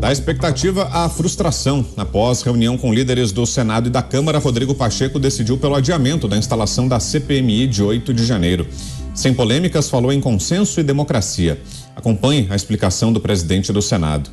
Da expectativa à frustração. Após reunião com líderes do Senado e da Câmara, Rodrigo Pacheco decidiu pelo adiamento da instalação da CPMI de 8 de janeiro. Sem polêmicas, falou em consenso e democracia. Acompanhe a explicação do presidente do Senado.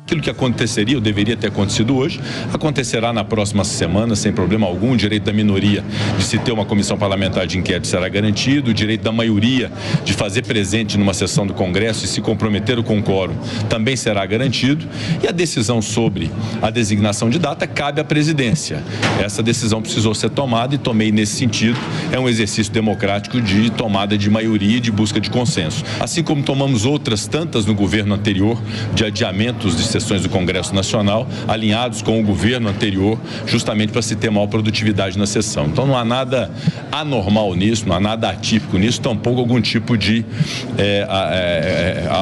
Aquilo que aconteceria, ou deveria ter acontecido hoje, acontecerá na próxima semana, sem problema algum. O direito da minoria de se ter uma comissão parlamentar de inquérito será garantido, o direito da maioria de fazer presente numa sessão do Congresso e se comprometer com o quórum também será garantido, e a decisão sobre a designação de data cabe à presidência. Essa decisão precisou ser tomada e tomei nesse sentido. É um exercício democrático de tomada de maioria e de busca de consenso. Assim como tomamos outras tantas no governo anterior, de adiamentos de sessões do Congresso Nacional, alinhados com o governo anterior, justamente para se ter maior produtividade na sessão. Então não há nada anormal nisso, não há nada atípico nisso, tampouco algum tipo de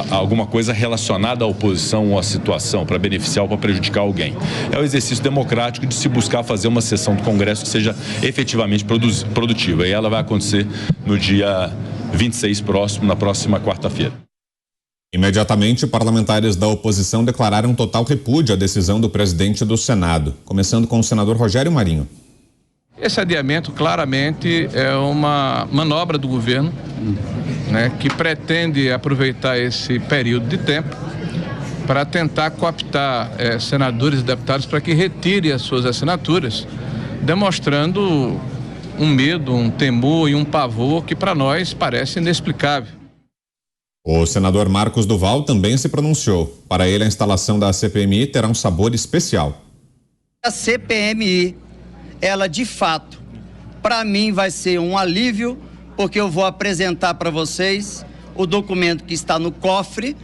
alguma coisa relacionada à oposição ou à situação para beneficiar ou para prejudicar alguém. É o exercício democrático de se buscar fazer uma sessão do Congresso que seja efetivamente produtiva, e ela vai acontecer no dia 26 próximo, na próxima quarta-feira. Imediatamente, parlamentares da oposição declararam total repúdio à decisão do presidente do Senado, começando com o senador Rogério Marinho. Esse adiamento claramente é uma manobra do governo, que pretende aproveitar esse período de tempo para tentar cooptar senadores e deputados para que retirem as suas assinaturas, demonstrando um medo, um temor e um pavor que para nós parece inexplicável. O senador Marcos Duval também se pronunciou. Para ele, a instalação da CPMI terá um sabor especial. A CPMI, ela de fato, para mim vai ser um alívio, porque eu vou apresentar para vocês o documento que está no cofre,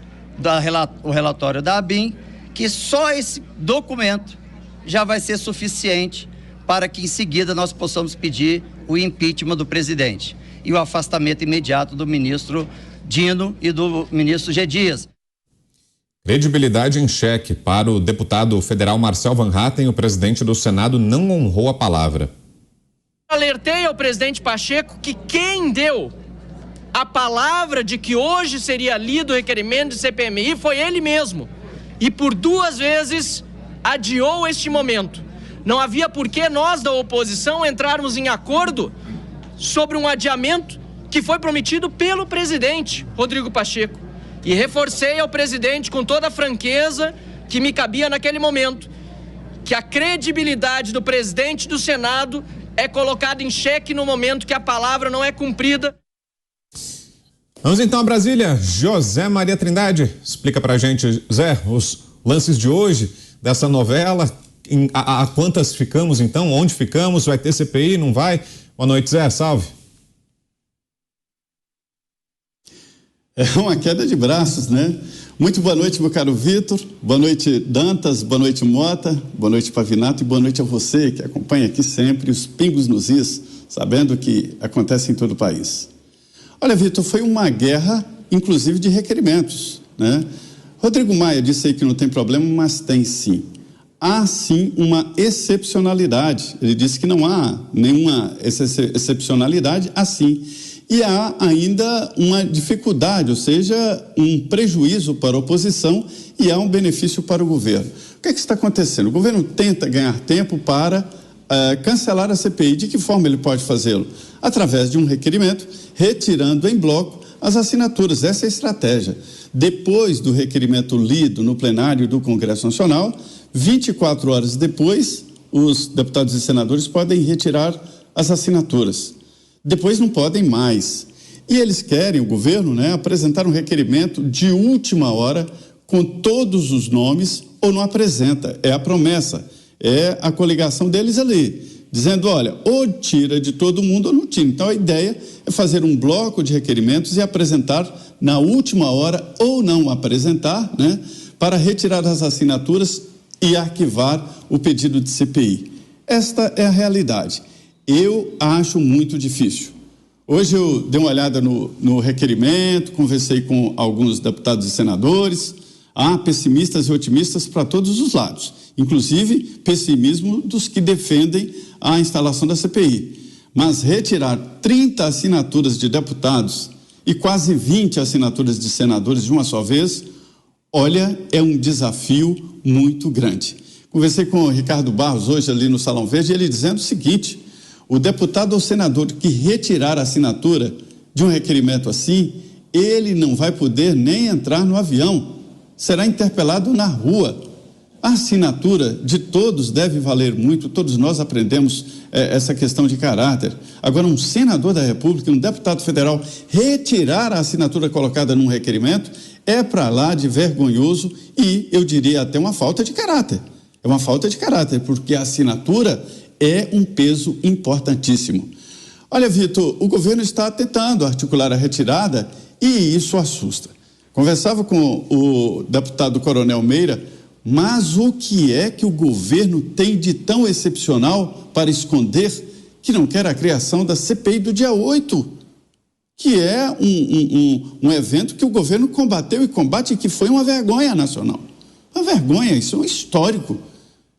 o relatório da ABIN, que só esse documento já vai ser suficiente para que em seguida nós possamos pedir o impeachment do presidente e o afastamento imediato do ministro Dino e do ministro G. Dias. Credibilidade em xeque. Para o deputado federal Marcel Van Hatten, o presidente do Senado não honrou a palavra. Alertei ao presidente Pacheco que quem deu a palavra de que hoje seria lido o requerimento de CPMI foi ele mesmo. E por 2 vezes adiou este momento. Não havia por que nós da oposição entrarmos em acordo sobre um adiamento que foi prometido pelo presidente Rodrigo Pacheco. E reforcei ao presidente com toda a franqueza que me cabia naquele momento, que a credibilidade do presidente do Senado é colocada em xeque no momento que a palavra não é cumprida. Vamos então a Brasília. José Maria Trindade, explica pra gente, Zé, os lances de hoje dessa novela, a quantas ficamos então, onde ficamos, vai ter CPI, não vai? Boa noite, Zé, salve. É uma queda de braços, né? Muito boa noite, meu caro Vitor, boa noite, Dantas, boa noite, Mota, boa noite, Pavinato, e boa noite a você que acompanha aqui sempre os pingos nos is, sabendo que acontece em todo o país. Olha, Vitor, foi uma guerra, inclusive, de requerimentos, né? Rodrigo Maia disse aí que não tem problema, mas tem sim. Há sim uma excepcionalidade, ele disse que não há nenhuma excepcionalidade, assim. E há ainda uma dificuldade, ou seja, um prejuízo para a oposição e há um benefício para o governo. O que é que está acontecendo? O governo tenta ganhar tempo para cancelar a CPI. De que forma ele pode fazê-lo? Através de um requerimento, retirando em bloco as assinaturas. Essa é a estratégia. Depois do requerimento lido no plenário do Congresso Nacional, 24 horas depois, os deputados e senadores podem retirar as assinaturas. Depois não podem mais. E eles querem, o governo, apresentar um requerimento de última hora com todos os nomes, ou não apresenta. É a promessa, é a coligação deles ali, dizendo, olha, ou tira de todo mundo ou não tira. Então a ideia é fazer um bloco de requerimentos e apresentar na última hora ou não apresentar, para retirar as assinaturas e arquivar o pedido de CPI. Esta é a realidade. Eu acho muito difícil. Hoje eu dei uma olhada no requerimento, conversei com alguns deputados e senadores. Há pessimistas e otimistas para todos os lados, inclusive pessimismo dos que defendem a instalação da CPI. Mas retirar 30 assinaturas de deputados e quase 20 assinaturas de senadores de uma só vez, Olha, é um desafio muito grande. Conversei com o Ricardo Barros hoje ali no Salão Verde, ele dizendo o seguinte: o deputado ou senador que retirar a assinatura de um requerimento assim, ele não vai poder nem entrar no avião, será interpelado na rua. A assinatura de todos deve valer muito, todos nós aprendemos essa questão de caráter. Agora, um senador da República, um deputado federal, retirar a assinatura colocada num requerimento é para lá de vergonhoso e, eu diria, até uma falta de caráter. É uma falta de caráter, porque a assinatura é um peso importantíssimo. Olha, Vitor, o governo está tentando articular a retirada e isso assusta. Conversava com o deputado Coronel Meira, mas o que é que o governo tem de tão excepcional para esconder que não quer a criação da CPI do dia 8, que é um evento que o governo combateu e combate e que foi uma vergonha nacional. Uma vergonha, isso é um histórico.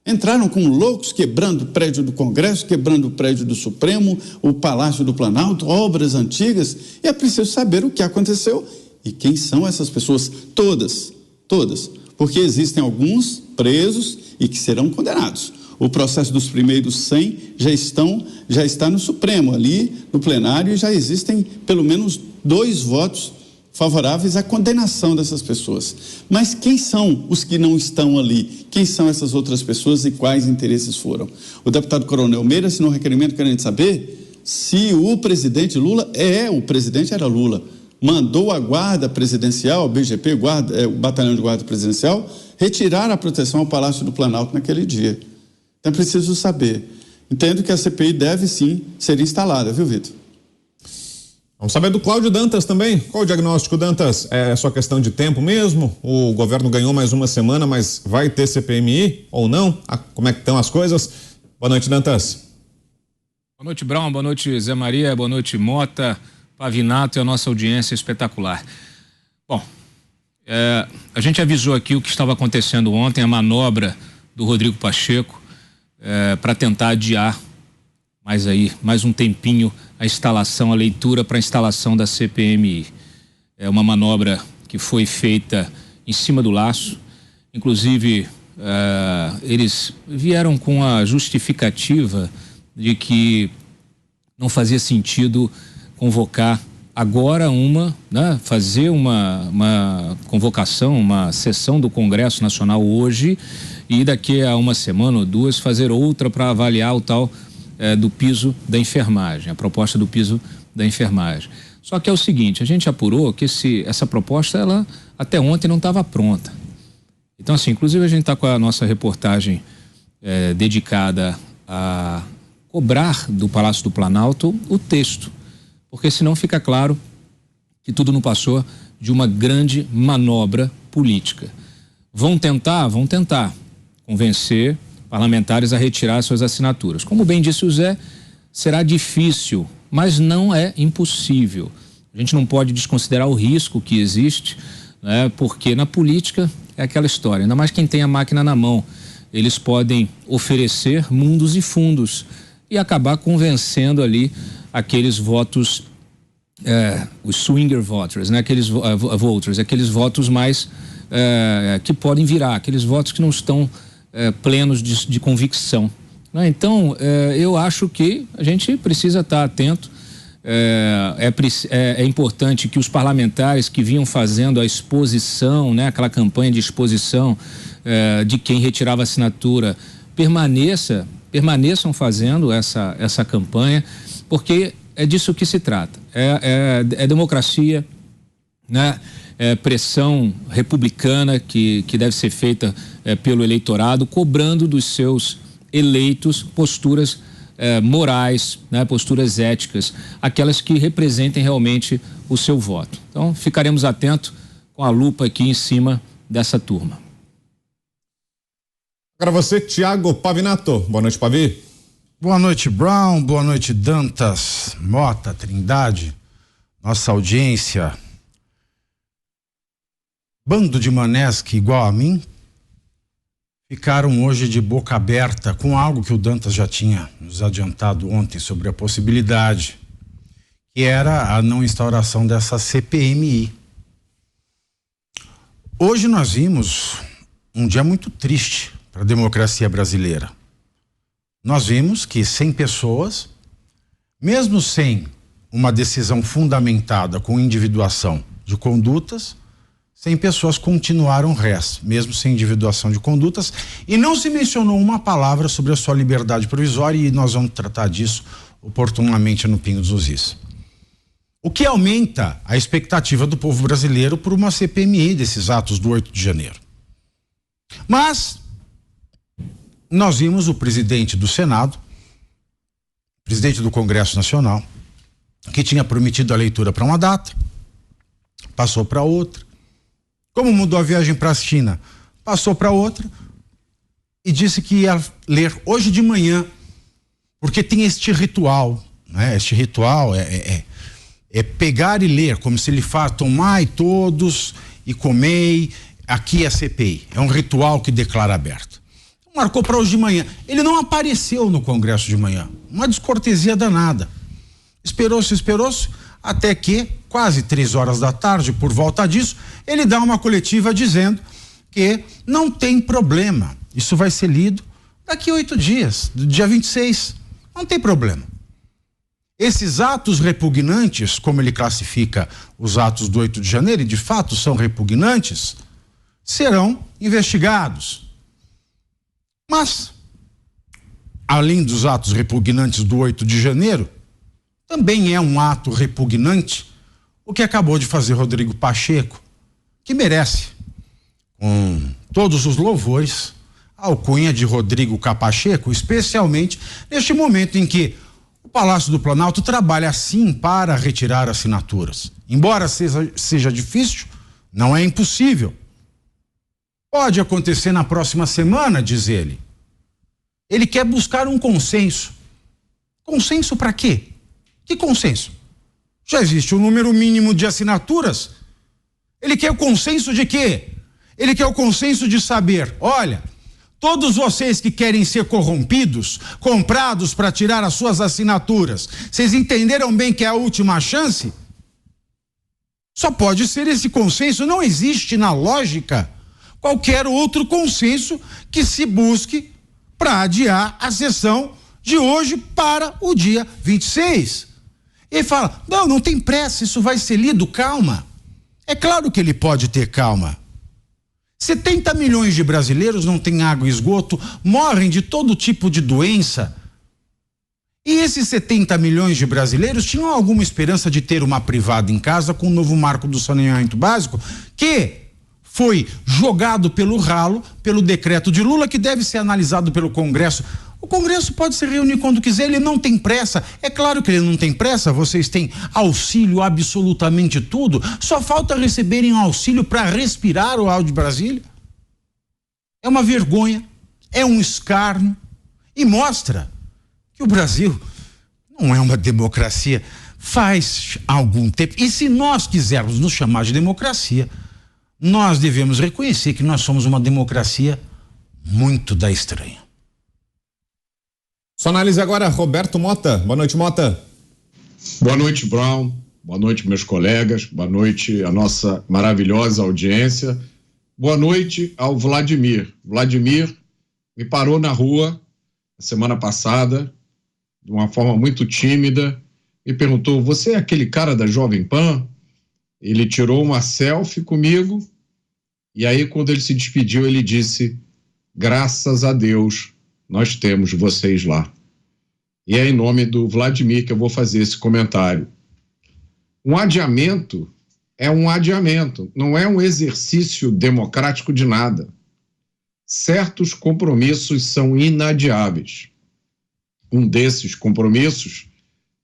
Entraram com loucos, quebrando o prédio do Congresso, quebrando o prédio do Supremo, o Palácio do Planalto, obras antigas, e é preciso saber o que aconteceu e quem são essas pessoas, todas, porque existem alguns presos e que serão condenados. O processo dos primeiros 100 já está no Supremo, ali no plenário, e já existem pelo menos 2 votos favoráveis à condenação dessas pessoas. Mas quem são os que não estão ali? Quem são essas outras pessoas e quais interesses foram? O deputado Coronel Meira assinou um requerimento querendo saber se o presidente Lula, o presidente era Lula, mandou a guarda presidencial, a BGP, o batalhão de guarda presidencial, retirar a proteção ao Palácio do Planalto naquele dia. Então é preciso saber. Entendo que a CPI deve sim ser instalada, viu, Vitor? Vamos saber do Cláudio Dantas também. Qual o diagnóstico, Dantas? É só questão de tempo mesmo? O governo ganhou mais uma semana, mas vai ter CPMI ou não? Como é que estão as coisas? Boa noite, Dantas. Boa noite, Brown. Boa noite, Zé Maria. Boa noite, Mota, Pavinato e a nossa audiência espetacular. Bom, a gente avisou aqui o que estava acontecendo ontem, a manobra do Rodrigo Pacheco para tentar adiar mais um tempinho a leitura para a instalação da CPMI. É uma manobra que foi feita em cima do laço, inclusive eles vieram com a justificativa de que não fazia sentido convocar agora fazer uma convocação, uma sessão do Congresso Nacional hoje e daqui a uma semana ou 2 fazer outra para avaliar o tal do piso da enfermagem, a proposta do piso da enfermagem. Só que é o seguinte, a gente apurou que essa proposta, ela até ontem não estava pronta. Então, assim, inclusive a gente está com a nossa reportagem dedicada a cobrar do Palácio do Planalto o texto, porque senão fica claro que tudo não passou de uma grande manobra política. Vão tentar convencer parlamentares a retirar suas assinaturas. Como bem disse o Zé, será difícil, mas não é impossível. A gente não pode desconsiderar o risco que existe, né? Porque na política é aquela história, ainda mais quem tem a máquina na mão. Eles podem oferecer mundos e fundos e acabar convencendo ali aqueles votos, os swinger voters, né? Aqueles voters, aqueles votos mais que podem virar, aqueles votos que não estão plenos de convicção, né? Então, eu acho que a gente precisa estar atento. É importante que os parlamentares que vinham fazendo a exposição, né, aquela campanha de exposição de quem retirava a assinatura, permaneçam fazendo essa campanha, porque é disso que se trata. É democracia, né? Pressão republicana que deve ser feita pelo eleitorado, cobrando dos seus eleitos posturas morais, né, posturas éticas, aquelas que representem realmente o seu voto. Então, ficaremos atentos com a lupa aqui em cima dessa turma. Agora você, Tiago Pavinato. Boa noite, Pavi. Boa noite, Brown. Boa noite, Dantas, Mota, Trindade, nossa audiência. Bando de manés que, igual a mim, ficaram hoje de boca aberta com algo que o Dantas já tinha nos adiantado ontem sobre a possibilidade, que era a não instauração dessa CPMI. Hoje nós vimos um dia muito triste para a democracia brasileira. Nós vimos que 100 pessoas, mesmo sem uma decisão fundamentada com individuação de condutas, 100 pessoas continuaram réis, mesmo sem individuação de condutas, e não se mencionou uma palavra sobre a sua liberdade provisória, e nós vamos tratar disso oportunamente no Pingo dos Is. O que aumenta a expectativa do povo brasileiro por uma CPMI desses atos do 8 de janeiro. Mas nós vimos o presidente do Senado, presidente do Congresso Nacional, que tinha prometido a leitura para uma data, passou para outra. Como mudou a viagem para a China, passou para outra e disse que ia ler hoje de manhã, porque tem este ritual, né? Este ritual é pegar e ler, como se ele fala, tomai todos e comei, aqui é a CPI. É um ritual que declara aberto. Marcou para hoje de manhã. Ele não apareceu no Congresso de manhã. Uma descortesia danada. Esperou-se, até que, quase 3 horas da tarde, por volta disso, ele dá uma coletiva dizendo que não tem problema. Isso vai ser lido daqui a 8 dias, do dia 26. Não tem problema. Esses atos repugnantes, como ele classifica os atos do 8 de janeiro, e de fato são repugnantes, serão investigados. Mas, além dos atos repugnantes do 8 de janeiro, também é um ato repugnante o que acabou de fazer Rodrigo Pacheco, que merece, com todos os louvores, a alcunha de Rodrigo Capacheco, especialmente neste momento em que o Palácio do Planalto trabalha sim para retirar assinaturas. Embora seja difícil, não é impossível. Pode acontecer na próxima semana, diz ele. Ele quer buscar um consenso. Consenso para quê? Que consenso? Já existe um número mínimo de assinaturas. Ele quer o consenso de quê? Ele quer o consenso de saber, olha, todos vocês que querem ser corrompidos, comprados para tirar as suas assinaturas, vocês entenderam bem que é a última chance? Só pode ser esse consenso, não existe na lógica qualquer outro consenso que se busque para adiar a sessão de hoje para o dia 26. Ele fala, não tem pressa, isso vai ser lido, calma. É claro que ele pode ter calma. 70 milhões de brasileiros não têm água e esgoto, morrem de todo tipo de doença. E esses 70 milhões de brasileiros tinham alguma esperança de ter uma privada em casa com o novo marco do saneamento básico, que foi jogado pelo ralo, pelo decreto de Lula, que deve ser analisado pelo Congresso. O Congresso pode se reunir quando quiser, ele não tem pressa. É claro que ele não tem pressa, vocês têm auxílio absolutamente tudo, só falta receberem auxílio para respirar o áudio de Brasília. É uma vergonha, é um escárnio e mostra que o Brasil não é uma democracia faz algum tempo. E se nós quisermos nos chamar de democracia, nós devemos reconhecer que nós somos uma democracia muito da estranha. Sua análise agora, Roberto Mota. Boa noite, Mota. Boa noite, Brown. Boa noite, meus colegas. Boa noite, a nossa maravilhosa audiência. Boa noite ao Vladimir. Vladimir me parou na rua na semana passada, de uma forma muito tímida, e perguntou, você é aquele cara da Jovem Pan? Ele tirou uma selfie comigo, e aí quando ele se despediu, ele disse, graças a Deus, nós temos vocês lá. E é em nome do Vladimir que eu vou fazer esse comentário. Um adiamento é um adiamento, não é um exercício democrático de nada. Certos compromissos são inadiáveis. Um desses compromissos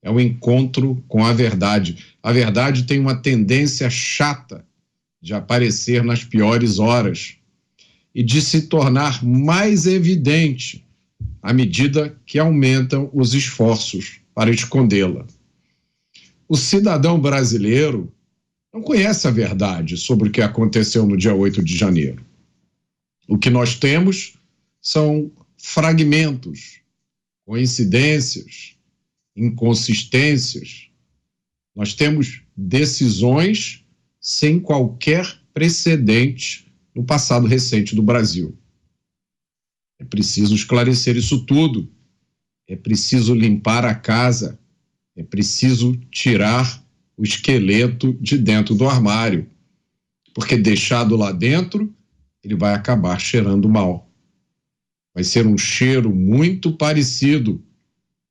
é o encontro com a verdade. A verdade tem uma tendência chata de aparecer nas piores horas e de se tornar mais evidente à medida que aumentam os esforços para escondê-la. O cidadão brasileiro não conhece a verdade sobre o que aconteceu no dia 8 de janeiro. O que nós temos são fragmentos, coincidências, inconsistências. Nós temos decisões sem qualquer precedente no passado recente do Brasil. É preciso esclarecer isso tudo. É preciso limpar a casa. É preciso tirar o esqueleto de dentro do armário. Porque deixado lá dentro, ele vai acabar cheirando mal. Vai ser um cheiro muito parecido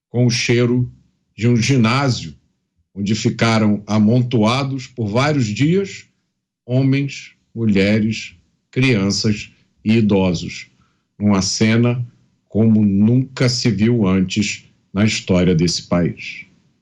com o cheiro de um ginásio, onde ficaram amontoados por vários dias homens, mulheres, crianças e idosos, numa cena como nunca se viu antes na história desse país.